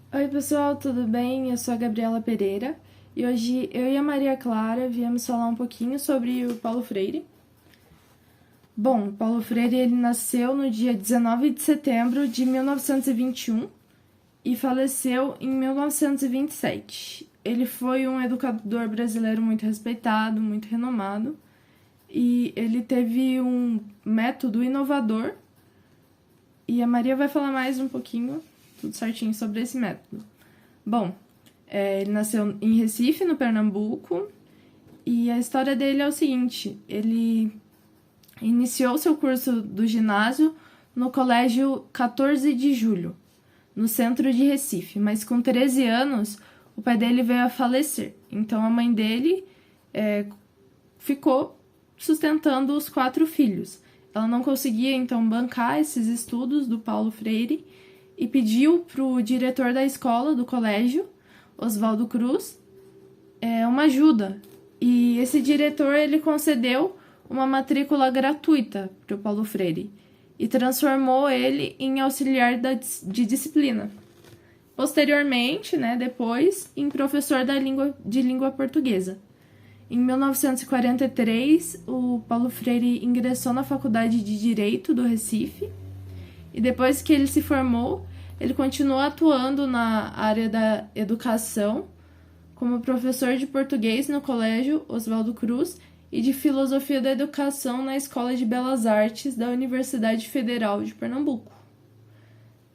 Oi pessoal, tudo bem? Eu sou a Gabriela Pereira e hoje eu e a Maria Clara viemos falar um pouquinho sobre o Paulo Freire. Bom, o Paulo Freire ele nasceu no dia 19 de setembro de 1921 e faleceu em 1927. Ele foi um educador brasileiro muito respeitado, muito renomado, e ele teve um método inovador, e a Maria vai falar mais um pouquinho, tudo certinho, sobre esse método. Bom, ele nasceu em Recife, no Pernambuco, e a história dele é o seguinte: ele iniciou seu curso do ginásio no Colégio 14 de Julho, no centro de Recife, mas com 13 anos o pai dele veio a falecer. Então a mãe dele ficou sustentando os 4 filhos. Ela não conseguia então bancar esses estudos do Paulo Freire e pediu para o diretor da escola, do colégio, Oswaldo Cruz, uma ajuda. E esse diretor ele concedeu uma matrícula gratuita para o Paulo Freire e transformou ele em auxiliar de disciplina. Posteriormente, depois, em professor de língua portuguesa. Em 1943, o Paulo Freire ingressou na Faculdade de Direito do Recife e depois que ele se formou, ele continuou atuando na área da educação como professor de português no Colégio Oswaldo Cruz e de filosofia da educação na Escola de Belas Artes da Universidade Federal de Pernambuco.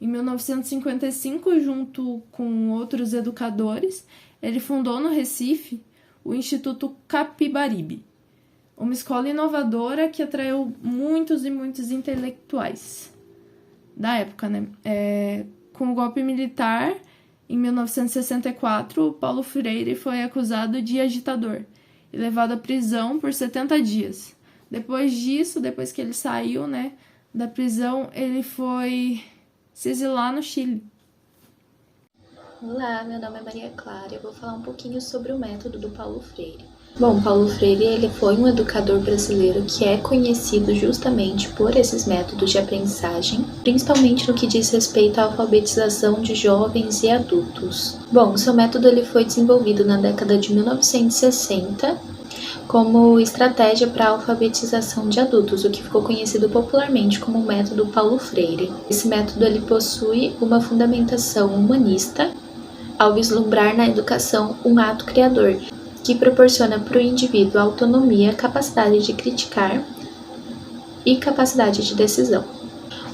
Em 1955, junto com outros educadores, ele fundou no Recife o Instituto Capibaribe, uma escola inovadora que atraiu muitos e muitos intelectuais da época, Com o golpe militar, em 1964, Paulo Freire foi acusado de agitador e levado à prisão por 70 dias. Depois disso, depois que ele saiu, da prisão, ele foi se exilar no Chile. Olá, meu nome é Maria Clara e eu vou falar um pouquinho sobre o método do Paulo Freire. Bom, Paulo Freire ele foi um educador brasileiro que é conhecido justamente por esses métodos de aprendizagem, principalmente no que diz respeito à alfabetização de jovens e adultos. Bom, seu método ele foi desenvolvido na década de 1960 como estratégia para a alfabetização de adultos, o que ficou conhecido popularmente como o método Paulo Freire. Esse método ele possui uma fundamentação humanista, ao vislumbrar na educação um ato criador, que proporciona para o indivíduo autonomia, capacidade de criticar e capacidade de decisão.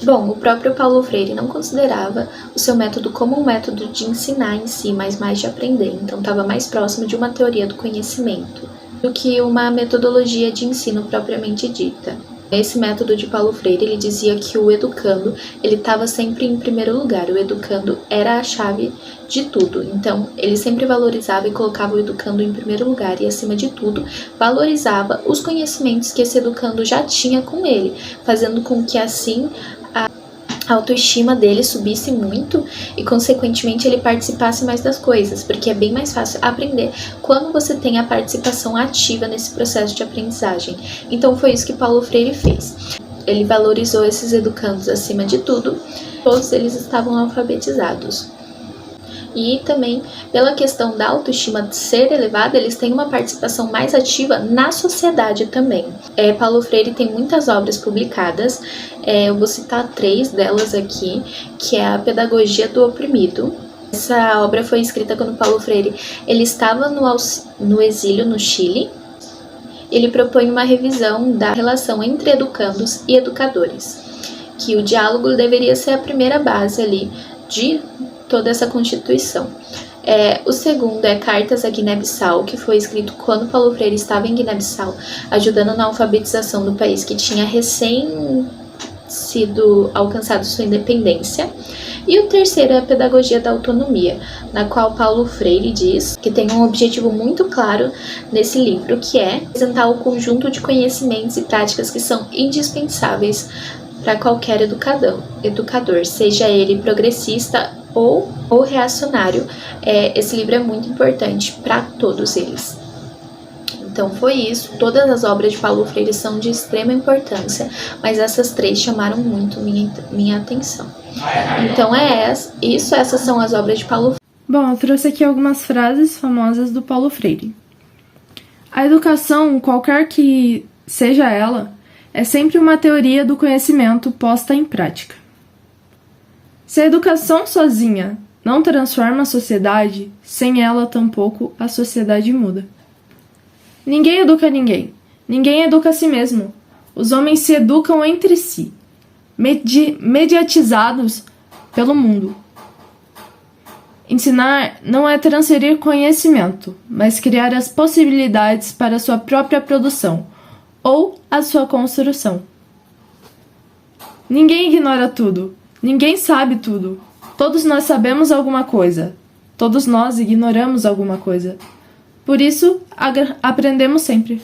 Bom, o próprio Paulo Freire não considerava o seu método como um método de ensinar em si, mas mais de aprender, então estava mais próximo de uma teoria do conhecimento do que uma metodologia de ensino propriamente dita. Esse método de Paulo Freire, ele dizia que o educando, ele estava sempre em primeiro lugar, o educando era a chave de tudo, então ele sempre valorizava e colocava o educando em primeiro lugar e, acima de tudo, valorizava os conhecimentos que esse educando já tinha com ele, fazendo com que assim a autoestima dele subisse muito e, consequentemente, ele participasse mais das coisas, porque é bem mais fácil aprender quando você tem a participação ativa nesse processo de aprendizagem. Então, foi isso que Paulo Freire fez. Ele valorizou esses educandos acima de tudo, todos eles estavam alfabetizados. E também, pela questão da autoestima ser elevada, eles têm uma participação mais ativa na sociedade também. Paulo Freire tem muitas obras publicadas, eu vou citar 3 delas aqui, que é a Pedagogia do Oprimido. Essa obra foi escrita quando Paulo Freire ele estava no exílio no Chile. Ele propõe uma revisão da relação entre educandos e educadores, que o diálogo deveria ser a primeira base ali de toda essa constituição. O segundo é Cartas a Guiné-Bissau, que foi escrito quando Paulo Freire estava em Guiné-Bissau, ajudando na alfabetização do país que tinha recém sido alcançado sua independência. E o terceiro é a Pedagogia da Autonomia, na qual Paulo Freire diz que tem um objetivo muito claro nesse livro, que é apresentar o conjunto de conhecimentos e práticas que são indispensáveis para qualquer educador, seja ele progressista ou reacionário. Esse livro é muito importante para todos eles. Então foi isso, todas as obras de Paulo Freire são de extrema importância, mas essas 3 chamaram muito minha atenção. Então essas são as obras de Paulo Freire. Bom, eu trouxe aqui algumas frases famosas do Paulo Freire. A educação, qualquer que seja ela, é sempre uma teoria do conhecimento posta em prática. Se a educação sozinha não transforma a sociedade, sem ela tampouco a sociedade muda. Ninguém educa ninguém. Ninguém educa a si mesmo. Os homens se educam entre si, mediatizados pelo mundo. Ensinar não é transferir conhecimento, mas criar as possibilidades para a sua própria produção ou a sua construção. Ninguém ignora tudo. Ninguém sabe tudo. Todos nós sabemos alguma coisa. Todos nós ignoramos alguma coisa. Por isso, aprendemos sempre.